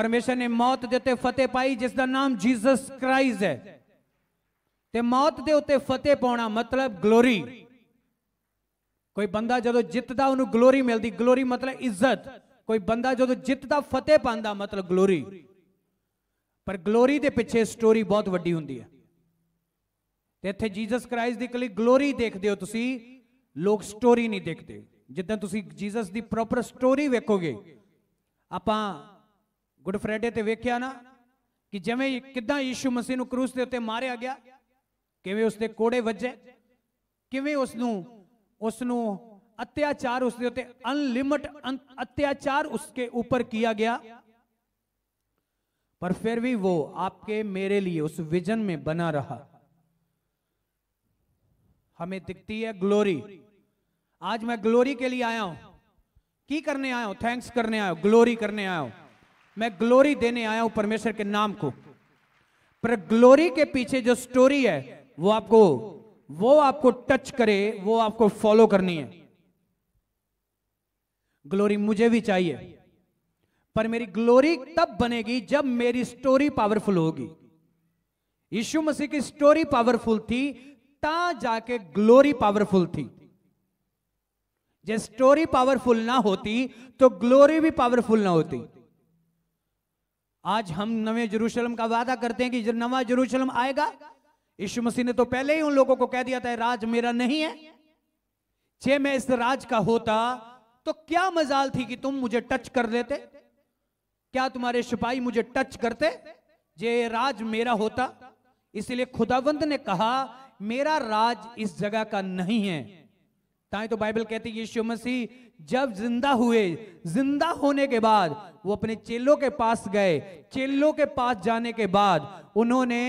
परमेश्वर ने मौत दे उत्ते फतेह पाई जिसका नाम जीसस क्राइस्ट है। ते मौत दे उत्ते फतेह पाना मतलब ग्लोरी। कोई बंदा जो जितदा उन्होंने ग्लोरी मिलती, ग्लोरी मतलब इज्जत। कोई बंदा जो जितदा फतेह पांदा मतलब ग्लोरी। पर ग्लोरी दे पिछे स्टोरी बहुत वड्डी हुंदी है। ते इत्थे जीसस क्राइस्ट दी कली ग्लोरी देखदे हो तुसी, लोग स्टोरी नहीं देखते। जिद्दां तुसी जीसस दी प्रॉपर स्टोरी वेखोगे, आपां गुड फ्राइडे ते वेख्या ना कि जिवें किदां यीशु मसीह नूं क्रूस दे उत्ते मारिया गया, किवें उसदे कोड़े वजे, किवें उसनूं अत्याचार उसके उत्ते अनलिमिट अत्याचार उसके ऊपर किया गया, पर फिर भी वो आपके मेरे लिए उस विजन में बना रहा। हमें दिखती है ग्लोरी। आज मैं ग्लोरी के लिए आया हूं। की करने आया हूं? थैंक्स करने आया हूं, ग्लोरी करने आया हूं। मैं ग्लोरी देने आया हूं परमेश्वर के नाम को। पर ग्लोरी के पीछे जो स्टोरी है वो आपको टच करे, वो आपको फॉलो करनी है। ग्लोरी मुझे भी चाहिए, पर मेरी ग्लोरी तब बनेगी जब मेरी स्टोरी पावरफुल होगी। यीशु मसीह की स्टोरी पावरफुल थी, ता जाके ग्लोरी पावरफुल थी। जब स्टोरी पावरफुल ना होती तो ग्लोरी भी पावरफुल ना होती। आज हम नवे यरूशलेम का वादा करते हैं कि जब नवा यरूशलेम आएगा, यीशु मसीह ने तो पहले ही उन लोगों को कह दिया था राज मेरा नहीं है। जे मैं इस राज का होता तो क्या मजाल थी कि तुम मुझे टच कर लेते, क्या तुम्हारे सिपाही मुझे टच करते जे राज मेरा होता। इसलिए खुदावंद ने कहा मेरा राज इस जगह का नहीं है। ताई तो बाइबल कहती है यीशु मसीह जब जिंदा हुए, जिंदा होने के बाद वो अपने चेलों के पास गए। चेलों के पास जाने के बाद उन्होंने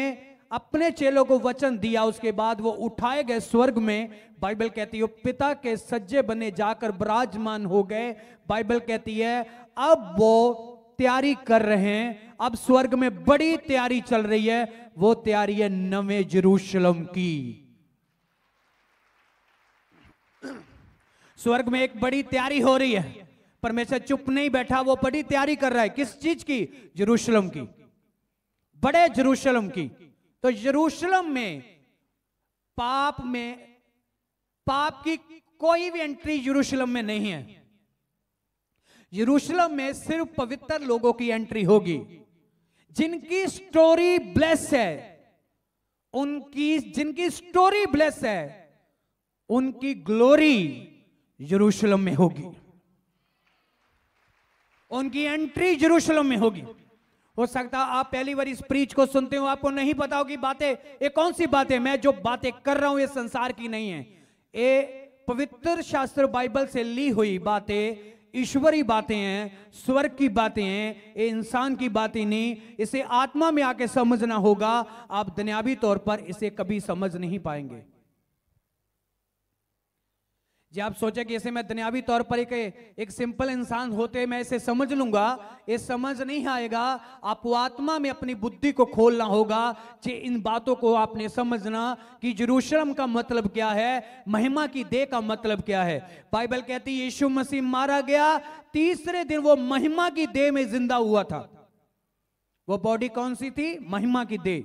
अपने चेलों को वचन दिया। उसके बाद वो उठाए गए स्वर्ग में। बाइबल कहती है पिता के सज्जे बने जाकर विराजमान हो गए। बाइबल कहती है अब वो तैयारी कर रहे हैं, अब स्वर्ग में बड़ी तैयारी चल रही है। वो तैयारी है नवे यरूशलेम की। स्वर्ग में एक बड़ी तैयारी हो रही है। परमेश्वर चुप नहीं बैठा, वो बड़ी तैयारी कर रहा है। किस चीज की? यरूशलेम की, बड़े यरूशलेम की। तो यरूशलेम में पाप की कोई भी एंट्री यरूशलेम में नहीं है। यरूशलेम में सिर्फ पवित्र लोगों की एंट्री होगी, जिनकी स्टोरी ब्लेस है। जिनकी स्टोरी ब्लेस है उनकी ग्लोरी यरूशलेम में होगी, उनकी एंट्री यरूशलेम में होगी। हो सकता है आप पहली बार इस प्रीच को सुनते हो, आपको नहीं पता हो कि बातें ये कौन सी बातें। मैं जो बातें कर रहा हूं ये संसार की नहीं है, ये पवित्र शास्त्र बाइबल से ली हुई बातें, ईश्वरी बातें हैं, स्वर्ग की बातें हैं। ये इंसान की बातें नहीं। इसे आत्मा में आके समझना होगा। आप दुनियावी तौर पर इसे कभी समझ नहीं पाएंगे। जब आप सोचे कि इसे मैं दुनियावी तौर पर एक सिंपल इंसान होते मैं इसे समझ लूंगा, ये समझ नहीं आएगा। आपको आत्मा में अपनी बुद्धि को खोलना होगा कि इन बातों को आपने समझना कि यरूशलेम का मतलब क्या है, महिमा की देह का मतलब क्या है। बाइबल कहती है यीशु मसीह मारा गया, तीसरे दिन वो महिमा की देह में जिंदा हुआ था। वो बॉडी कौन सी थी? महिमा की देह।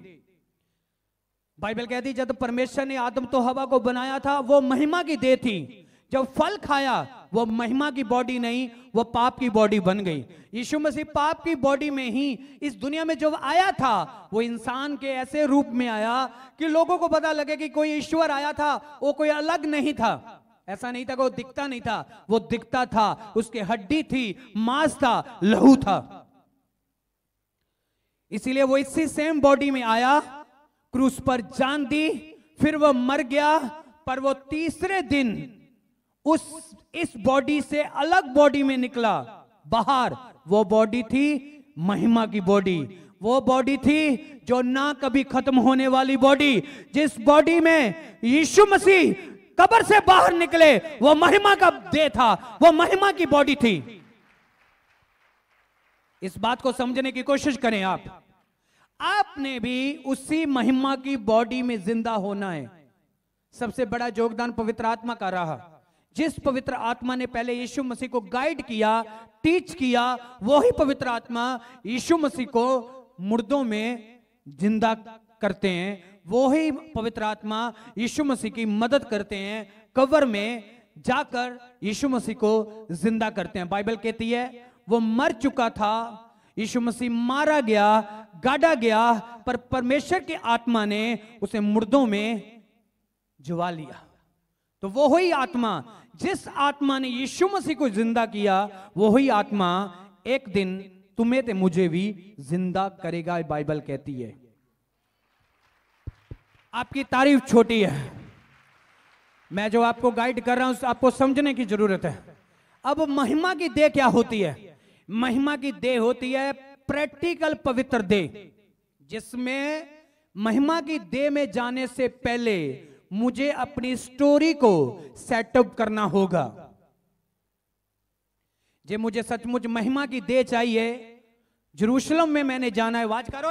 बाइबल कहती जब परमेश्वर ने आदम तो हवा को बनाया था वो महिमा की देह थी। जब फल खाया वो महिमा की बॉडी नहीं, वो पाप की बॉडी बन गई। यीशु मसीह पाप की बॉडी में ही इस दुनिया में जब आया था वो इंसान के ऐसे रूप में आया कि लोगों को पता लगे कि कोई ईश्वर आया था। वो कोई अलग नहीं था, ऐसा नहीं था कि वो दिखता नहीं था, वो दिखता था। उसके हड्डी थी, मांस था, लहू था। इसीलिए वो इसी सेम बॉडी में आया, क्रूस पर जान दी, फिर वो मर गया। पर वो तीसरे दिन इस बॉडी से अलग बॉडी में निकला बाहर। वो बॉडी थी महिमा की बॉडी। वो बॉडी थी जो ना कभी खत्म होने वाली बॉडी। जिस बॉडी में यीशु मसीह कब्र से बाहर निकले वो महिमा का देह था, वो महिमा की बॉडी थी। इस बात को समझने की कोशिश करें। आपने भी उसी महिमा की बॉडी में जिंदा होना है। सबसे बड़ा योगदान पवित्र आत्मा का रहा। जिस पवित्र आत्मा ने पहले यीशु मसीह को गाइड किया, टीच किया, वही पवित्र आत्मा यीशु मसीह को मुर्दों में जिंदा करते हैं। वही पवित्र आत्मा यीशु मसीह की मदद करते हैं, कब्र में जाकर यीशु मसीह को जिंदा करते हैं। बाइबल कहती है वो मर चुका था, यीशु मसीह मारा गया, गाड़ा गया, पर परमेश्वर की आत्मा ने उसे मुर्दों में जिवा लिया। तो वो ही आत्मा, जिस आत्मा ने यीशु मसीह को जिंदा किया, वो ही आत्मा एक दिन तुम्हें ते मुझे भी जिंदा करेगा, बाइबल कहती है। आपकी तारीफ छोटी है, मैं जो आपको गाइड कर रहा हूं आपको समझने की जरूरत है। अब महिमा की देह क्या होती है? महिमा की देह होती है प्रैक्टिकल पवित्र देह, जिसमें महिमा की देह में जाने से पहले मुझे अपनी स्टोरी को सेटअप करना होगा। जे मुझे सचमुच महिमा की देह चाहिए, यरूशलेम में मैंने जाना है, आवाज करो,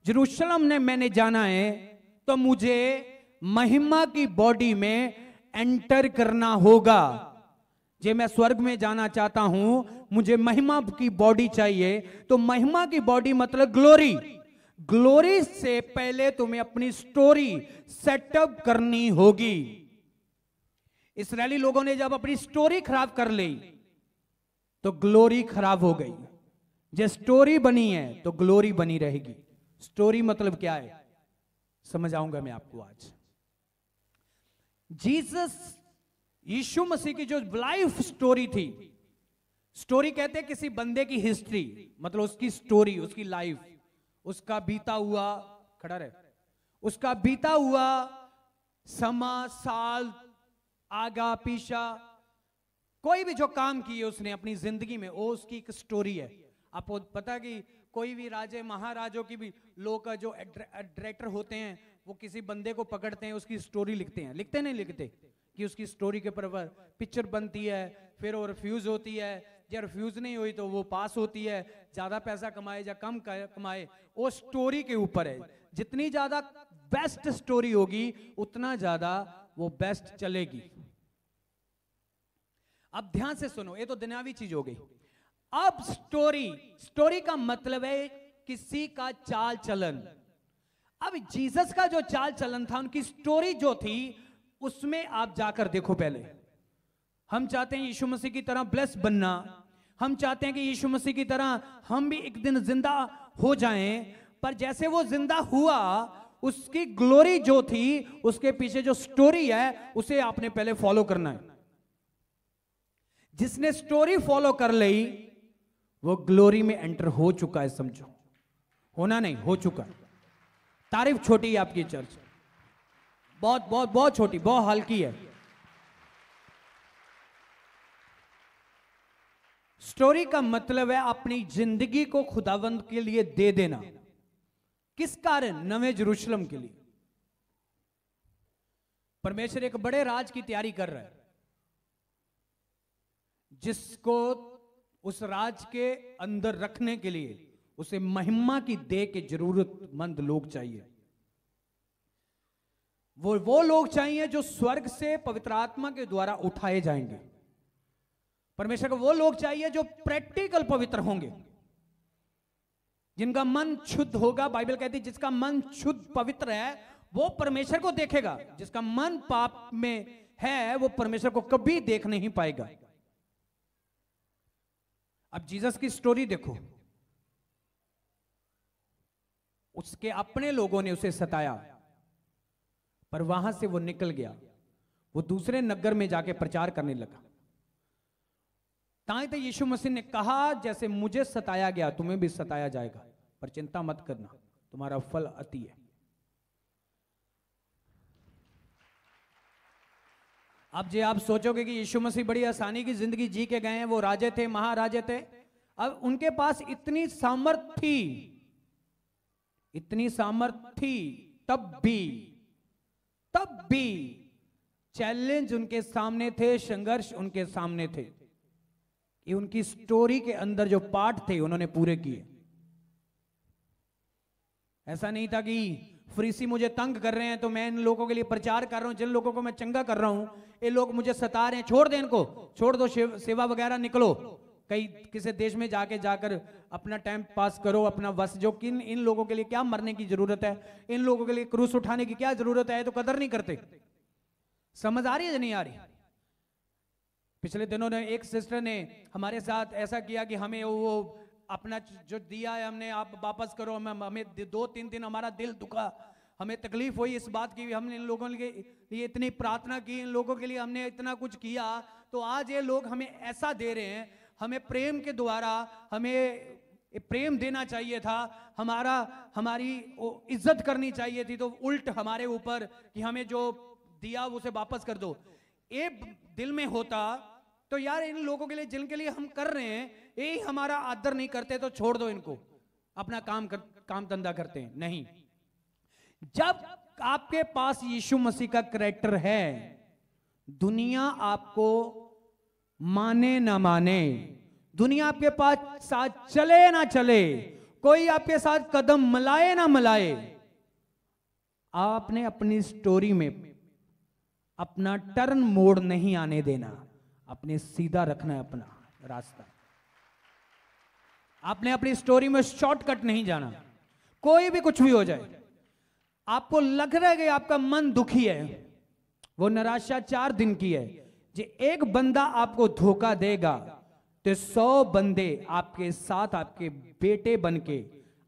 यरूशलेम में मैंने जाना है, तो मुझे महिमा की बॉडी में एंटर करना होगा। जे मैं स्वर्ग में जाना चाहता हूं, मुझे महिमा की बॉडी चाहिए, तो महिमा की बॉडी मतलब ग्लोरी। ग्लोरी से पहले तुम्हें अपनी स्टोरी सेटअप करनी होगी। इस्राएली लोगों ने जब अपनी स्टोरी खराब कर ली तो ग्लोरी खराब हो गई। जो स्टोरी बनी है तो ग्लोरी बनी रहेगी। स्टोरी मतलब क्या है समझ आऊंगा मैं आपको आज। जीसस, यीशु मसीह की जो लाइफ स्टोरी थी, स्टोरी कहते हैं किसी बंदे की हिस्ट्री, मतलब उसकी स्टोरी, उसकी लाइफ, उसका बीता हुआ, खड़ा रहे, उसका बीता हुआ समा, साल, आगा पीछा, कोई भी जो काम किए उसने अपनी जिंदगी में, वो उसकी एक स्टोरी है। आपको पता है कि कोई भी राजे महाराजों की भी लोग का जो डायरेक्टर होते हैं, वो किसी बंदे को पकड़ते हैं, उसकी स्टोरी लिखते हैं, लिखते नहीं लिखते कि उसकी स्टोरी के ऊपर पिक्चर बनती है, फिर वो रिफ्यूज होती है, या रिफ्यूज नहीं हुई तो वो पास होती है, ज्यादा पैसा कमाए या कम कमाए, वो स्टोरी के ऊपर है। जितनी ज्यादा बेस्ट स्टोरी होगी उतना ज्यादा वो बेस्ट चलेगी। अब ध्यान से सुनो, ये तो दुनियावी चीज हो गई। अब स्टोरी का मतलब है किसी का चाल चलन। अब जीसस का जो चाल चलन था, उनकी स्टोरी जो थी, उसमें आप जाकर देखो। पहले हम चाहते हैं यीशु मसीह की तरह ब्लेस बनना, हम चाहते हैं कि यीशु मसीह की तरह हम भी एक दिन जिंदा हो जाएं, पर जैसे वो जिंदा हुआ, उसकी ग्लोरी जो थी, उसके पीछे जो स्टोरी है, उसे आपने पहले फॉलो करना है। जिसने स्टोरी फॉलो कर ली वो ग्लोरी में एंटर हो चुका है, समझो। होना नहीं, हो चुका है। तारीफ छोटी है आपकी चर्च, बहुत बहुत बहुत छोटी, बहुत हल्की है। स्टोरी का मतलब है अपनी जिंदगी को खुदावंद के लिए दे देना। किस कारण? नवे यरूशलेम के लिए। परमेश्वर एक बड़े राज की तैयारी कर रहा है, जिसको उस राज के अंदर रखने के लिए उसे महिमा की देह के जरूरतमंद लोग चाहिए। वो लोग चाहिए जो स्वर्ग से पवित्र आत्मा के द्वारा उठाए जाएंगे। परमेश्वर को वो लोग चाहिए जो प्रैक्टिकल पवित्र होंगे, जिनका मन शुद्ध होगा। बाइबल कहती है जिसका मन शुद्ध पवित्र है वो परमेश्वर को देखेगा, जिसका मन पाप में है वो परमेश्वर को कभी देख नहीं पाएगा। अब जीसस की स्टोरी देखो, उसके अपने लोगों ने उसे सताया, पर वहां से वो निकल गया, वो दूसरे नगर में जाके प्रचार करने लगा। ताई तो यीशु मसीह ने कहा जैसे मुझे सताया गया तुम्हें भी सताया जाएगा, पर चिंता मत करना, तुम्हारा फल अति है। अब जे आप सोचोगे कि यीशु मसीह बड़ी आसानी की जिंदगी जी के गए हैं, वो राजे थे, महाराजे थे, अब उनके पास इतनी सामर्थ थी, इतनी सामर्थ थी, तब भी चैलेंज उनके सामने थे, संघर्ष उनके सामने थे। ये उनकी स्टोरी के अंदर जो पार्ट थे उन्होंने पूरे किए। ऐसा नहीं था कि फरीसी मुझे तंग कर रहे हैं तो मैं इन लोगों के लिए प्रचार कर रहा हूं, जिन लोगों को मैं चंगा कर रहा हूं ये लोग मुझे सता रहे हैं, छोड़ दे इनको, छोड़ दो, सेवा वगैरह, निकलो कई किसी देश में जाकर अपना टाइम पास करो अपना बस। जो कि इन लोगों के लिए क्या मरने की जरूरत है, इन लोगों के लिए क्रूस उठाने की क्या जरूरत है, तो कदर नहीं करते। समझ आ रही है नहीं आ रही? पिछले दिनों ने एक सिस्टर ने हमारे साथ ऐसा किया कि हमें वो अपना जो दिया है हमने आप वापस करो, हमें 2-3 दिन हमारा दिल दुखा, हमें तकलीफ हुई इस बात की, हमने इन लोगों के लिए इतनी प्रार्थना की, इन लोगों के लिए हमने इतना कुछ किया, तो आज ये लोग हमें ऐसा दे रहे हैं। हमें प्रेम के द्वारा हमें प्रेम देना चाहिए था, हमारी इज्जत करनी चाहिए थी, तो उल्ट हमारे ऊपर कि हमें जो दिया उसे वापस कर दो। ये दिल में होता तो यार इन लोगों के लिए जिनके लिए हम कर रहे हैं यही हमारा आदर नहीं करते तो छोड़ दो इनको, अपना काम धंधा करते हैं। नहीं, जब आपके पास यीशु मसीह का कैरेक्टर है, दुनिया आपको माने ना माने, दुनिया आपके पास साथ चले ना चले, कोई आपके साथ कदम मिलाए ना मिलाए, आपने अपनी स्टोरी में अपना टर्न मोड़ नहीं आने देना, अपने सीधा रखना है अपना रास्ता। आपने अपनी स्टोरी में शॉर्टकट नहीं जाना, कोई भी कुछ भी हो जाए। आपको लग रहा है कि आपका मन दुखी है, वो निराशा 4 दिन की है। जे एक बंदा आपको धोखा देगा तो 100 बंदे आपके साथ आपके बेटे बनके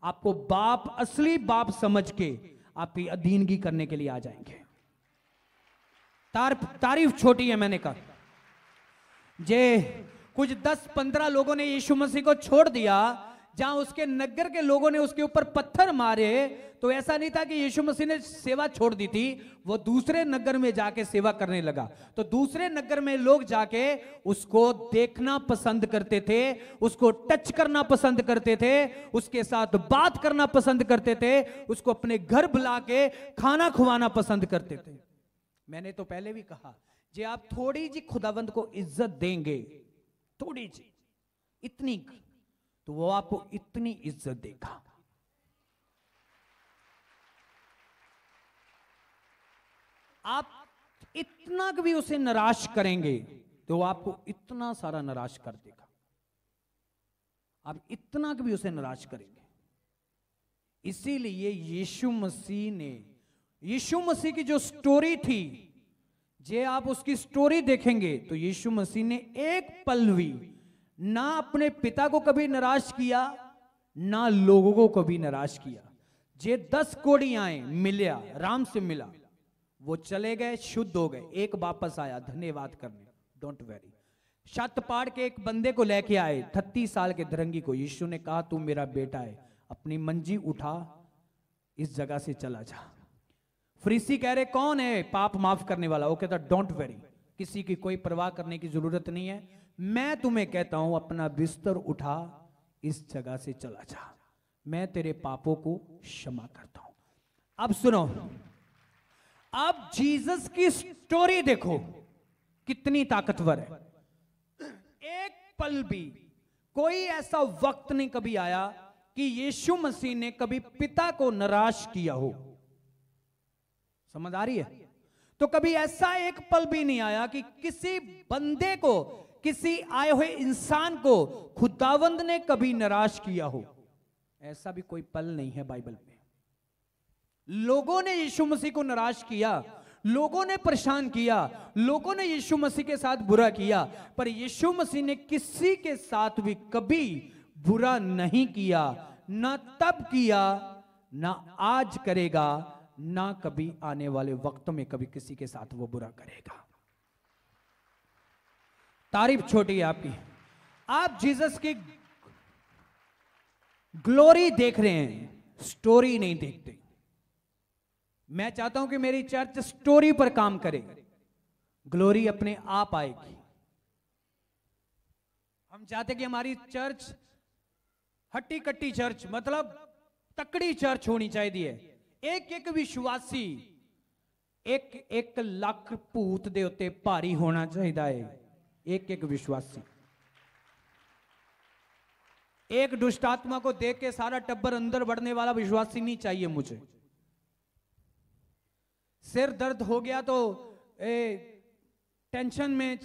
आपको बाप, असली बाप समझ के आपकी अधीनगी करने के लिए आ जाएंगे। तारीफ छोटी है, मैंने कहा जे कुछ 10-15 लोगों ने यीशु मसीह को छोड़ दिया, जहां उसके नगर के लोगों ने उसके ऊपर पत्थर मारे, तो ऐसा नहीं था कि यीशु मसीह ने सेवा छोड़ दी थी, वो दूसरे नगर में जाके सेवा करने लगा। तो दूसरे नगर में लोग जाके उसको देखना पसंद करते थे, उसको टच करना पसंद करते थे, उसके साथ बात करना पसंद करते थे, उसको अपने घर बुला के खाना खुआना पसंद करते थे। मैंने तो पहले भी कहा, जे आप थोड़ी जी खुदावंद को इज्जत देंगे, थोड़ी जी इतनी, तो वो आपको इतनी इज्जत देगा। आप इतना भी उसे निराश करेंगे तो वो आपको इतना सारा निराश कर देगा। आप इतना भी उसे निराश करेंगे। इसीलिए यीशु मसीह की जो स्टोरी थी, जे आप उसकी स्टोरी देखेंगे तो यीशु मसीह ने एक पल भी ना अपने पिता को कभी निराश किया, ना लोगों को कभी निराश किया। जे 10 कोड़ी आए, मिला, राम से मिला, वो चले गए, शुद्ध हो गए, एक वापस आया धन्यवाद करने, डोंट वेरी। छत पाड़ के एक बंदे को लेके आए, 38 साल के धरंगी को, यीशु ने कहा तू मेरा बेटा है, अपनी मंजी उठा, इस जगह से चला जा। फरीसी कह रहे कौन है पाप माफ करने वाला, वो कहता डोंट वेरी, किसी की कोई परवाह करने की जरूरत नहीं है, मैं तुम्हें कहता हूं अपना बिस्तर उठा, इस जगह से चला जा, मैं तेरे पापों को क्षमा करता हूं। अब सुनो, अब जीसस की स्टोरी देखो कितनी ताकतवर है। एक पल भी, कोई ऐसा वक्त नहीं कभी आया कि यीशु मसीह ने कभी पिता को निराश किया हो। समझ आ रही है? तो कभी ऐसा एक पल भी नहीं आया कि किसी बंदे को, किसी आए हुए इंसान को खुदावंद ने कभी निराश किया हो। ऐसा भी कोई पल नहीं है बाइबल में। लोगों ने यीशु मसीह को निराश किया, लोगों ने परेशान किया, लोगों ने यीशु मसीह के साथ बुरा किया, पर यीशु मसीह ने किसी के साथ भी कभी बुरा नहीं किया, ना तब किया, ना आज करेगा, ना कभी आने वाले वक्त में कभी किसी के साथ वो बुरा करेगा। तारीफ छोटी है आपकी। आप जीसस की ग्लोरी देख रहे हैं, स्टोरी नहीं देखते। मैं चाहता हूं कि मेरी चर्च स्टोरी पर काम करे, ग्लोरी अपने आप आएगी। हम चाहते कि हमारी चर्च हट्टी कट्टी चर्च, मतलब तकड़ी चर्च होनी चाहिए। एक एक विश्वासी एक एक लाख भूत दे उत्ते भारी होना चाहिए। एक एक विश्वासी, एक दुष्ट आत्मा को देख के सारा टब्बर अंदर बढ़ने वाला विश्वासी नहीं चाहिए मुझे। सिर दर्द हो गया तो टेंशन में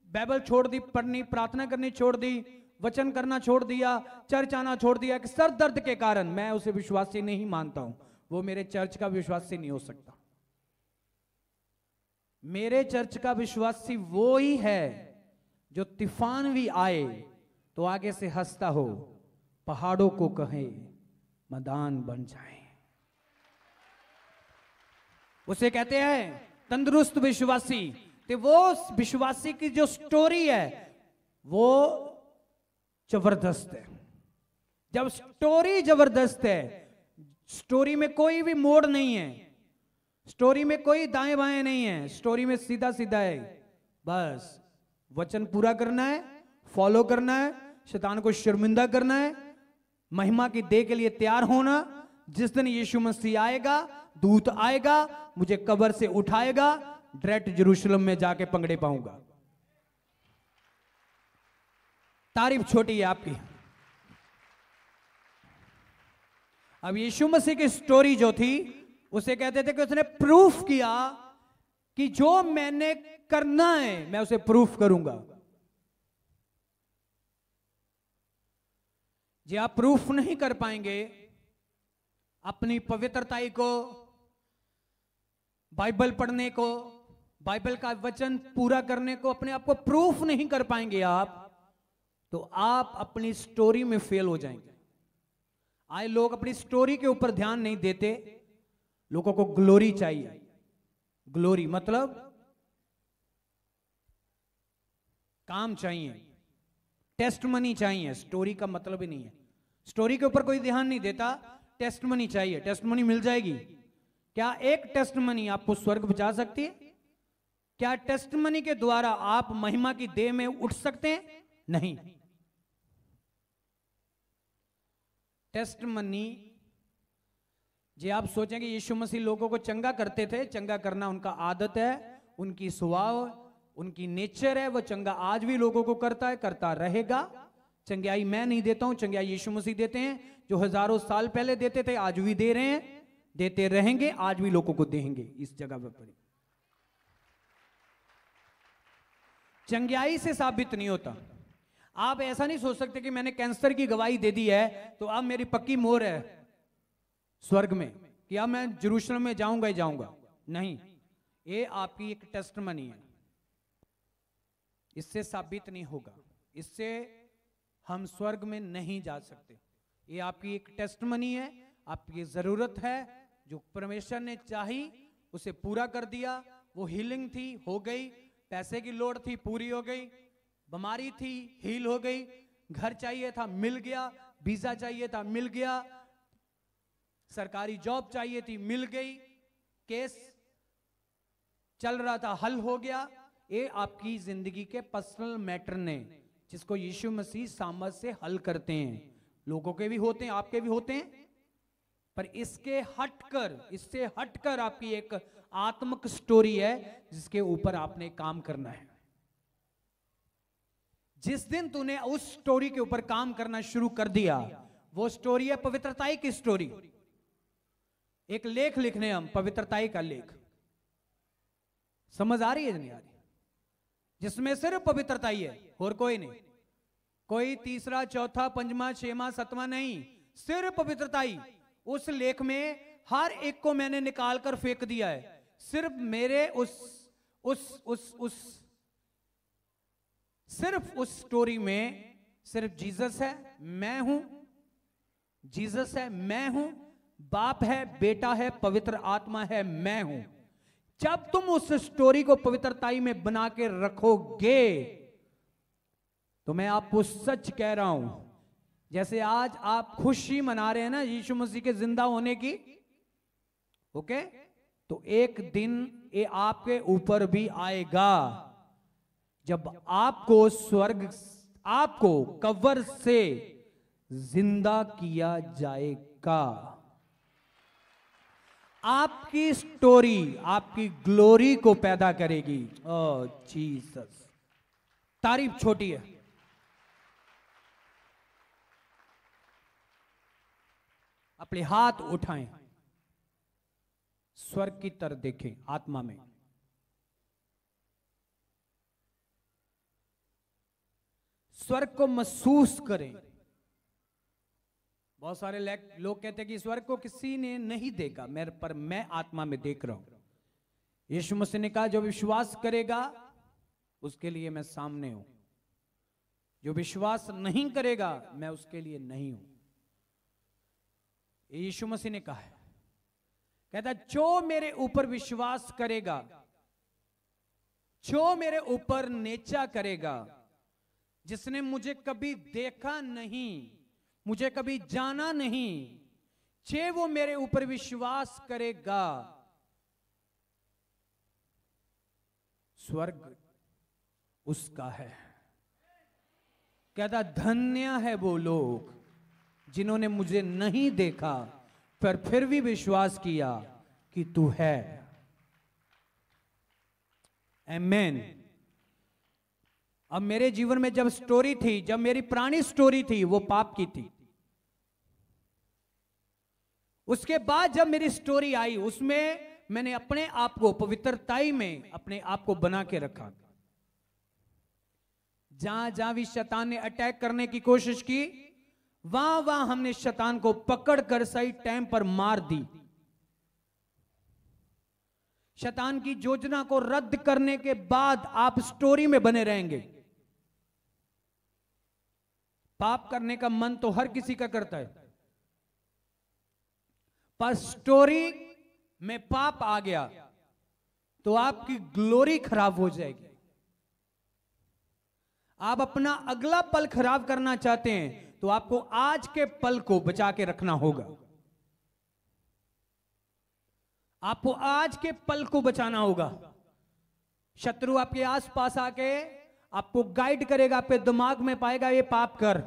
बाइबल छोड़ दी पढ़नी, प्रार्थना करनी छोड़ दी, वचन करना छोड़ दिया, चर्च आना छोड़ दिया कि सर दर्द के कारण। मैं उसे विश्वासी नहीं मानता हूं, वो मेरे चर्च का विश्वासी नहीं हो सकता। मेरे चर्च का विश्वासी वो ही है जो तूफान भी आए तो आगे से हंसता हो, पहाड़ों को कहे मैदान बन जाए। उसे कहते हैं तंदुरुस्त विश्वासी। तो वो विश्वासी की जो स्टोरी है वो जबरदस्त है। जब स्टोरी जबरदस्त है, स्टोरी में कोई भी मोड़ नहीं है, स्टोरी में कोई दाएं बाएं नहीं है, स्टोरी में सीधा सीधा है, बस वचन पूरा करना है, फॉलो करना है, शैतान को शर्मिंदा करना है, महिमा की देह के लिए तैयार होना। जिस दिन यीशु मसीह आएगा, दूत आएगा, मुझे कब्र से उठाएगा, डायरेक्ट यरूशलेम में जाके पंगड़े पाऊंगा। तारीफ छोटी है आपकी। अब यीशु मसीह की स्टोरी जो थी उसे कहते थे कि उसने प्रूफ किया कि जो मैंने करना है मैं उसे प्रूफ करूंगा। जी आप प्रूफ नहीं कर पाएंगे अपनी पवित्रताई को, बाइबल पढ़ने को, बाइबल का वचन पूरा करने को, अपने आप को प्रूफ नहीं कर पाएंगे आप, तो आप अपनी स्टोरी में फेल हो जाएंगे। आए लोग अपनी स्टोरी के ऊपर ध्यान नहीं देते, लोगों को ग्लोरी चाहिए। ग्लोरी मतलब काम चाहिए, टेस्टमनी चाहिए। स्टोरी का मतलब ही नहीं है, स्टोरी के ऊपर कोई ध्यान नहीं देता, टेस्टमनी चाहिए। टेस्टमनी मिल जाएगी। क्या एक टेस्टमनी आपको स्वर्ग पहुंचा सकती है? क्या टेस्टमनी के द्वारा आप महिमा की देह में उठ सकते हैं? नहीं। टेस्टमनी जी आप सोचेंगे यीशु मसीह लोगों को चंगा करते थे, चंगा करना उनका आदत है, उनकी स्वभाव, उनकी नेचर है, वो चंगा आज भी लोगों को करता है, करता रहेगा। चंगाई मैं नहीं देता हूं, चंगाई यीशु मसीह देते हैं, जो हजारों साल पहले देते थे आज भी दे रहे हैं, देते रहेंगे, आज भी लोगों को देंगे। इस जगह पर चंगाई से साबित नहीं होता। आप ऐसा नहीं सोच सकते कि मैंने कैंसर की गवाही दे दी है तो अब मेरी पक्की मोहर है स्वर्ग में कि अब मैं यरूशलेम में जाऊंगा ही जाऊंगा। नहीं, ये आपकी एक टेस्टमनी है, इससे साबित नहीं होगा, इससे हम स्वर्ग में नहीं जा सकते। ये आपकी एक टेस्टमनी है, आपकी जरूरत है, जो परमेश्वर ने चाही उसे पूरा कर दिया। वो हीलिंग थी, हो गई, पैसे की लोड़ थी, पूरी हो गई, बीमारी थी, हील हो गई, घर चाहिए था, मिल गया, वीजा चाहिए था, मिल गया, सरकारी जॉब चाहिए थी, मिल गई, केस चल रहा था, हल हो गया। ये आपकी जिंदगी के पर्सनल मैटर ने, जिसको यीशु मसीह सामर्थ से हल करते हैं। लोगों के भी होते हैं, आपके भी होते हैं, पर इसके हटकर, इससे हटकर आपकी एक आत्मिक स्टोरी है जिसके ऊपर आपने काम करना है। जिस दिन तूने उस स्टोरी के ऊपर काम करना शुरू कर दिया, वो स्टोरी है पवित्रताई की स्टोरी। एक लेख लिखने हम, पवित्रताई का लेख, समझ आ रही है नहीं आ रही? जिसमें सिर्फ पवित्रताई है और कोई नहीं, कोई तीसरा चौथा पंजवा छठवां सातवां नहीं, सिर्फ पवित्रताई। उस लेख में हर एक को मैंने निकाल कर फेंक दिया है। सिर्फ मेरे सिर्फ उस स्टोरी में सिर्फ जीसस है, मैं हूं, जीसस है, मैं हूं, बाप है, बेटा है, पवित्र आत्मा है, मैं हूं। जब तुम उस स्टोरी को पवित्रताई में बना के रखोगे तो मैं आपको सच कह रहा हूं, जैसे आज आप खुशी मना रहे हैं ना यीशु मसीह के जिंदा होने की, ओके, तो एक दिन ये आपके ऊपर भी आएगा जब आपको स्वर्ग, आपको कब्र से जिंदा किया जाएगा। आपकी स्टोरी आपकी ग्लोरी को पैदा करेगी। ओह जीसस, तारीफ छोटी है। अपने हाथ उठाएं, स्वर्ग की तरफ देखें आत्मा में। स्वर्ग को महसूस करें। बहुत सारे लोग कहते हैं कि स्वर्ग को किसी ने नहीं देखा, पर मैं आत्मा में देख रहा हूं। यीशु मसीह ने कहा जो विश्वास करेगा उसके लिए मैं सामने हूं, जो विश्वास नहीं करेगा मैं उसके लिए नहीं हूं। यीशु मसीह ने कहा है, कहता जो मेरे ऊपर विश्वास करेगा, जो मेरे ऊपर नेचा करेगा, जिसने मुझे कभी देखा नहीं, मुझे कभी जाना नहीं, जे वो मेरे ऊपर विश्वास करेगा, स्वर्ग उसका है। कहता धन्य है वो लोग जिन्होंने मुझे नहीं देखा पर फिर भी विश्वास किया कि तू है। आमीन। अब मेरे जीवन में जब स्टोरी थी, जब मेरी पुरानी स्टोरी थी वो पाप की थी, उसके बाद जब मेरी स्टोरी आई उसमें मैंने अपने आप को पवित्रताई में अपने आप को बना के रखा। जहां जहां भी शैतान ने अटैक करने की कोशिश की, वहां वहां हमने शैतान को पकड़कर सही टाइम पर मार दी। शैतान की योजना को रद्द करने के बाद आप स्टोरी में बने रहेंगे। पाप करने का मन तो हर किसी का करता है, पर स्टोरी में पाप आ गया तो आपकी ग्लोरी खराब हो जाएगी। आप अपना अगला पल खराब करना चाहते हैं तो आपको आज के पल को बचा के रखना होगा। आपको आज के पल को बचाना होगा। शत्रु आपके आसपास आके आपको गाइड करेगा, आपके दिमाग में पाएगा ये पाप कर,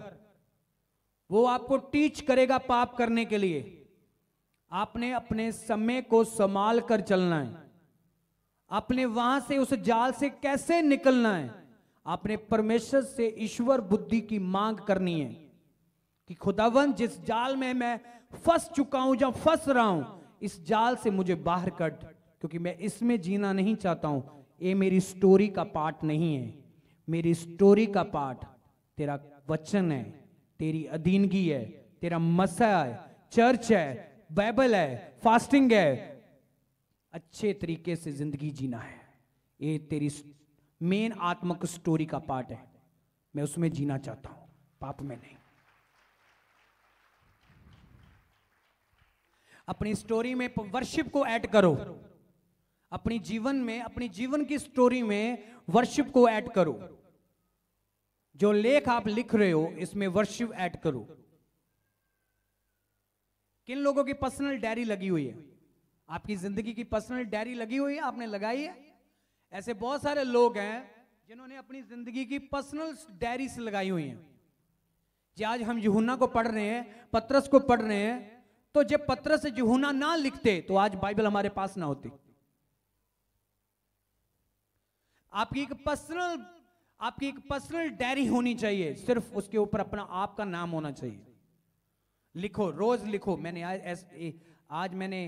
वो आपको टीच करेगा पाप करने के लिए। आपने अपने समय को संभाल कर चलना है। आपने वहां से उस जाल से कैसे निकलना है, आपने परमेश्वर से ईश्वर बुद्धि की मांग करनी है कि खुदावन जिस जाल में मैं फंस चुका हूं, जब फंस रहा हूं, इस जाल से मुझे बाहर कट, क्योंकि मैं इसमें जीना नहीं चाहता हूं। ये मेरी स्टोरी का पार्ट नहीं है। मेरी स्टोरी का पार्ट तेरा वचन है, तेरी अधीनगी है, तेरा मसीहा है, चर्च है, बाइबल है, फास्टिंग है, अच्छे तरीके से जिंदगी जीना है। ये तेरी मेन आत्मिक स्टोरी का पार्ट है। मैं उसमें जीना चाहता हूं, पाप में नहीं। अपनी स्टोरी में वर्शिप को ऐड करो। अपनी जीवन में, अपनी जीवन की स्टोरी में वर्शिप को ऐड करो। जो लेख आप लिख रहे हो इसमें वर्शिप ऐड करो। किन लोगों की पर्सनल डायरी लगी हुई है? आपकी जिंदगी की पर्सनल डायरी लगी हुई है, आपने लगाई है? ऐसे बहुत सारे लोग हैं जिन्होंने अपनी जिंदगी की पर्सनल डायरी से लगाई हुई हैं। जी आज हम यूहन्ना को पढ़ रहे हैं, पतरस को पढ़ रहे हैं, तो जब पतरस यूहन्ना ना लिखते तो आज बाइबल हमारे पास ना होती। आपकी एक पर्सनल डायरी होनी चाहिए, सिर्फ उसके ऊपर अपना आपका नाम होना चाहिए। लिखो, रोज लिखो। आज मैंने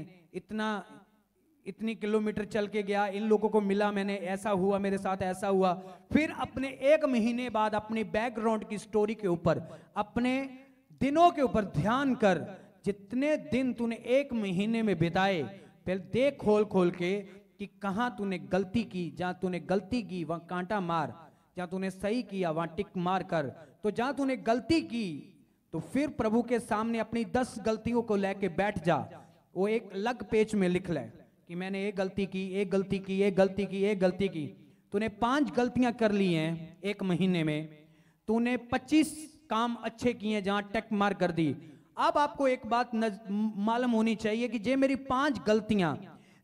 इतनी किलोमीटर चल के गया, इन लोगों को मिला, मैंने ऐसा हुआ, मेरे साथ ऐसा हुआ। फिर अपने 1 महीने बाद अपने बैकग्राउंड की स्टोरी के ऊपर, अपने दिनों के ऊपर ध्यान कर। जितने दिन तूने 1 महीने में बिताए, पहले देख खोल खोल के कि कहां तूने गलती की। जहां तूने गलती की वहां कांटा मार, जहां तूने सही किया वहां टिक मार कर। तो जहां तूने गलती की तो फिर प्रभु के सामने अपनी 10 गलतियों को लेके बैठ जा। वो एक अलग पेज में लिख ले कि मैंने ये गलती की, ये गलती की, ये गलती की, ये गलती की। तूने 5 गलतियां कर ली हैं 1 महीने में। तूने 25 काम अच्छे किए जहां टेक मार कर दी। अब आपको एक बात मालूम होनी चाहिए कि जे मेरी 5 गलतियां,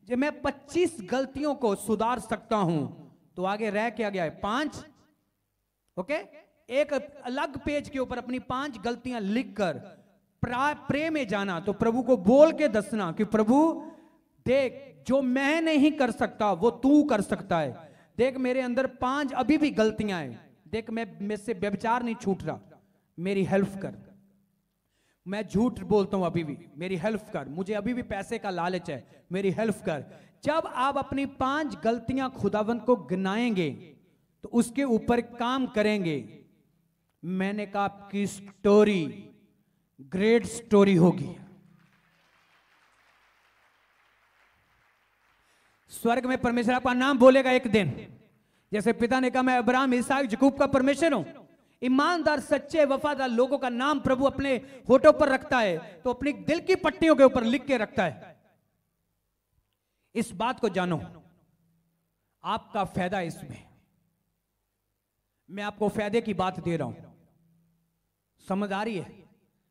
जब मैं 25 गलतियों को सुधार सकता हूं तो आगे रह क्या गया है? 5। ओके, एक अलग पेज के ऊपर अपनी 5 गलतियां लिखकर प्रे में जाना। तो प्रभु को बोल के दसना कि प्रभु देख, जो मैं नहीं कर सकता वो तू कर सकता है। देख मेरे अंदर 5 अभी भी गलतियां हैं। देख मैं से व्यभिचार नहीं छूट रहा, मेरी हेल्प कर। मैं झूठ बोलता हूं अभी भी, मेरी हेल्प कर, मुझे अभी भी पैसे का लालच है, मेरी हेल्प कर। जब आप अपनी 5 गलतियां खुदावंत को गिनाएंगे तो उसके ऊपर काम करेंगे, मैंने कहा आपकी स्टोरी ग्रेट स्टोरी होगी। स्वर्ग में परमेश्वर आपका नाम बोलेगा एक दिन, जैसे पिता ने कहा मैं अब्राहम इसहाक याकूब का परमेश्वर हूं। ईमानदार सच्चे वफादार लोगों का नाम प्रभु अपने होठों पर रखता है तो अपनी दिल की पट्टियों के ऊपर लिख के रखता है। इस बात को जानो, आपका फायदा इसमें। मैं आपको फायदे की बात दे रहा हूं, समझ आ रही है?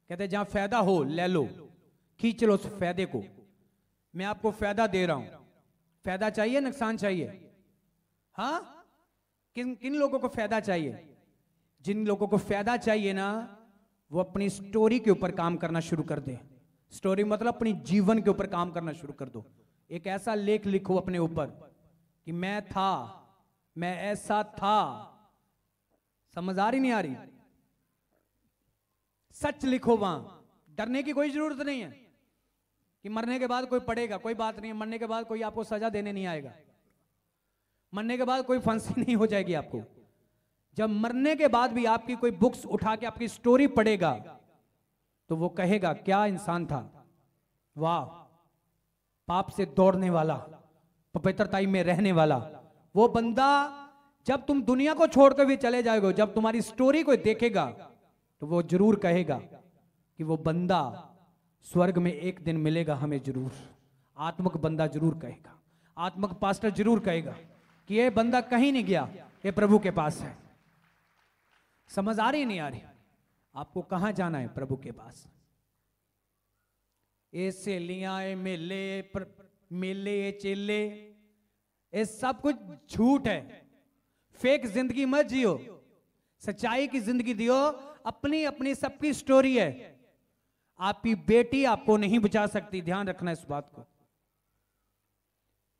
कहते जहां फायदा हो ले लो, खींच लो उस फायदे को। मैं आपको फायदा दे रहा हूं। फायदा चाहिए, नुकसान चाहिए? हाँ, किन किन लोगों को फायदा चाहिए? जिन लोगों को फायदा चाहिए ना, वो अपनी स्टोरी के ऊपर काम करना शुरू कर दे। स्टोरी मतलब अपनी जीवन के ऊपर काम करना शुरू कर दो। एक ऐसा लेख लिखो अपने ऊपर कि मैं था, मैं ऐसा था। समझ आ रही नहीं आ रही? सच लिखो वहां, डरने की कोई जरूरत नहीं है कि मरने के बाद कोई पढ़ेगा। कोई बात नहीं है, मरने के बाद कोई आपको सजा देने नहीं आएगा, मरने के बाद कोई फांसी नहीं हो जाएगी आपको। जब मरने के बाद भी आपकी कोई बुक्स उठा के आपकी स्टोरी पढ़ेगा तो वो कहेगा क्या इंसान था, वाह, पाप से दौड़ने वाला, पवित्रताई में रहने वाला। वो बंदा जब तुम दुनिया को छोड़कर भी चले जाओगे, जब तुम्हारी स्टोरी कोई देखेगा तो वो जरूर कहेगा कि वो बंदा स्वर्ग में एक दिन मिलेगा हमें जरूर। आत्मक बंदा जरूर कहेगा, आत्मक पास्टर जरूर कहेगा कि ये बंदा कहीं नहीं गया, ये प्रभु के पास है। समझ आ रही नहीं आ रही? आपको कहां जाना है? प्रभु के पास। ऐसे लिया मेले मेले चेले, ये सब कुछ झूठ है। फेक जिंदगी मत जियो, सच्चाई की जिंदगी दियो। अपनी अपनी सबकी स्टोरी है। आपकी बेटी आपको नहीं बचा सकती, ध्यान रखना इस बात को।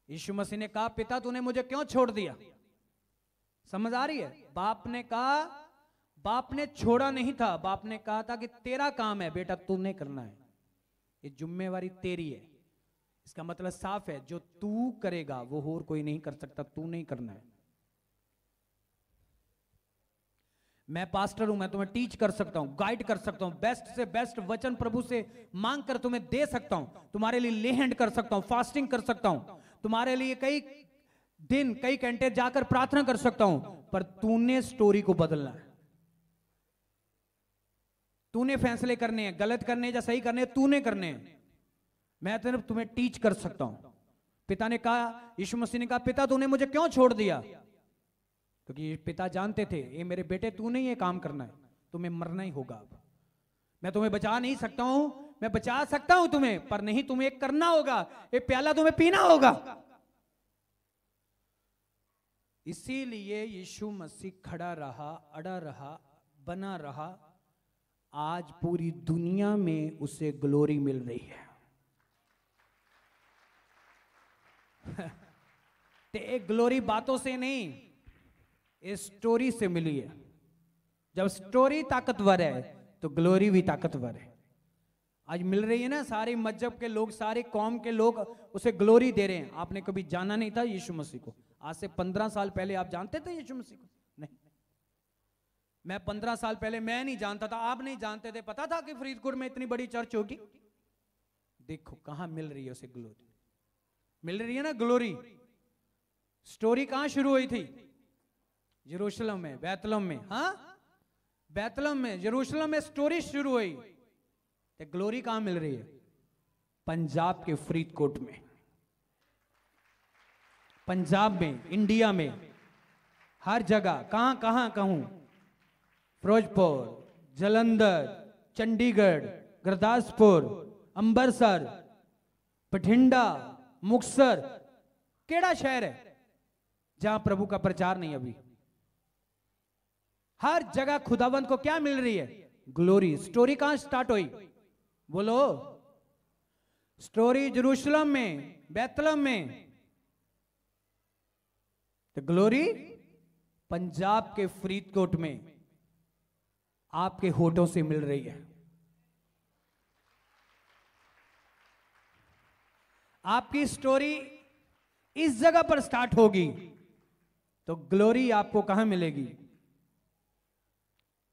यीशु मसीह ने कहा पिता तूने मुझे क्यों छोड़ दिया? समझ आ रही है? बाप ने कहा, बाप ने छोड़ा नहीं था, बाप ने कहा था कि तेरा काम है बेटा, तूने करना है, ये जिम्मेवारी तेरी है। इसका मतलब साफ है, जो तू करेगा वो और कोई नहीं कर सकता, तू नहीं करना है। मैं पास्टर हूं, मैं तुम्हें टीच कर सकता हूं, गाइड कर सकता हूं, बेस्ट से बेस्ट वचन प्रभु से मांग कर तुम्हें दे सकता हूं, तुम्हारे लिए ले हैंड कर सकता हूं, फास्टिंग कर सकता हूं, तुम्हारे लिए कई दिन कई घंटे जाकर प्रार्थना कर सकता हूं, पर तूने स्टोरी को बदलना है। तूने फैसले करने हैं, गलत करने हैं या सही करने हैं, तूने करने हैं। मैं सिर्फ तुम्हें टीच कर सकता हूं। पिता ने कहा, यीशु मसीह ने कहा पिता तूने मुझे क्यों छोड़ दिया? क्योंकि पिता जानते थे ये मेरे बेटे तू नहीं ये काम करना है, तुम्हें मरना ही होगा। अब मैं तुम्हें बचा नहीं सकता हूं, मैं बचा सकता हूं तुम्हें, पर नहीं तुम्हें एक करना होगा, ये प्याला तुम्हें पीना होगा। इसीलिए यीशु मसीह खड़ा रहा, अड़ा रहा, बना रहा। आज पूरी दुनिया में उसे ग्लोरी मिल रही है। तो एक ग्लोरी बातों से नहीं, इस स्टोरी से मिली है। जब स्टोरी ताकतवर है तो ग्लोरी भी ताकतवर है। आज मिल रही है ना, सारे मजहब के लोग, सारे कौम के लोग उसे ग्लोरी दे रहे हैं। आपने कभी जाना नहीं था यीशु मसीह को? आज से 15 साल पहले आप जानते थे यीशु मसीह को? नहीं। मैं 15 साल पहले मैं नहीं जानता था, आप नहीं जानते थे। पता था कि फरीदकोट में इतनी बड़ी चर्च होगी? देखो कहां मिल रही है उसे ग्लोरी, मिल रही है ना ग्लोरी। स्टोरी कहां शुरू हुई थी? यरूशलेम में, बैतलहम में। हाँ, बैतलहम में, यरूशलेम में स्टोरी शुरू हुई। तो ग्लोरी कहां मिल रही है? पंजाब के फरीदकोट में, पंजाब में, इंडिया में, हर जगह। कहां कहां कहूं? फिरोजपुर, जलंधर, चंडीगढ़, गुरदासपुर, अंबरसर, बठिंडा, मुक्तसर। केड़ा शहर है जहां प्रभु का प्रचार नहीं? अभी हर जगह खुदावंत को क्या मिल रही है? ग्लोरी। स्टोरी कहां स्टार्ट हुई? बोलो। स्टोरी यरूशलेम में, बैतलहम में। तो ग्लोरी पंजाब के फरीदकोट में आपके होठों से मिल रही है। आपकी स्टोरी इस जगह पर स्टार्ट होगी तो ग्लोरी आपको कहां मिलेगी?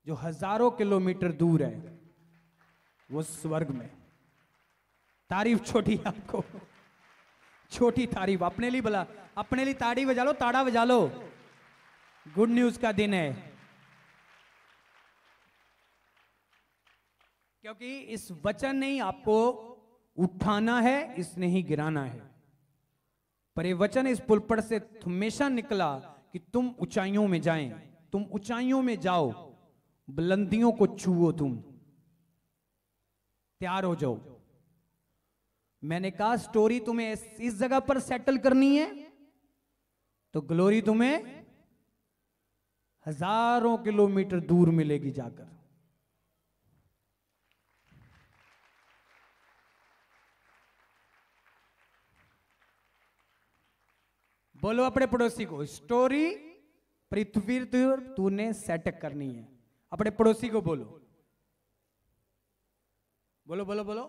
जो हजारों किलोमीटर दूर है, वो स्वर्ग में। तारीफ छोटी है आपको, छोटी तारीफ अपने लिए भला, अपने लिए ताड़ी बजा लो, ताड़ा बजा लो। गुड न्यूज का दिन है, क्योंकि इस वचन ने ही आपको उठाना है, इसने ही गिराना है। पर ये वचन इस पुलपट से हमेशा निकला कि तुम ऊंचाइयों में जाएं, तुम ऊंचाइयों में जाओ, बुलंदियों को छुओ, तुम तैयार हो जाओ। मैंने कहा स्टोरी तुम्हें इस जगह पर सेटल करनी है तो ग्लोरी तुम्हें हजारों किलोमीटर दूर मिलेगी जाकर। बोलो अपने पड़ोसी को, स्टोरी पृथ्वी तूने सेट करनी है। अपने पड़ोसी को बोलो, बोलो बोलो बोलो,